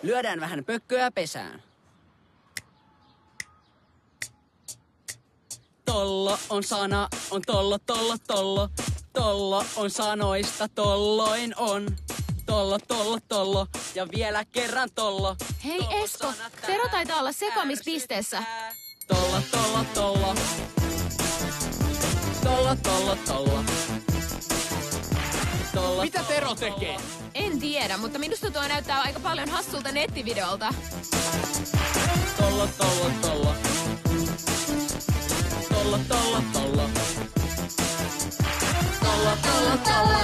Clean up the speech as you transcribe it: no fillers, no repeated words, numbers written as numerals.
Lyödään vähän pökköä pesään. Tollo on sana, on tollo, tollo, tollo. Tollo on sanoista, tolloin on. Tollo, tollo, tollo ja vielä kerran tollo. Hei Tollo, Esko, sana, Tero taitaa olla sekaamispisteessä. Tollo, tollo, tollo. Tollo, tollo, tollo. Tollo, Mitä Tero tekee? En tiedä, mutta minusta tuo näyttää aika paljon hassulta nettivideolta. Tollo, tollo, tollo. Tollo, tollo, tollo. Tollo, tollo, tollo.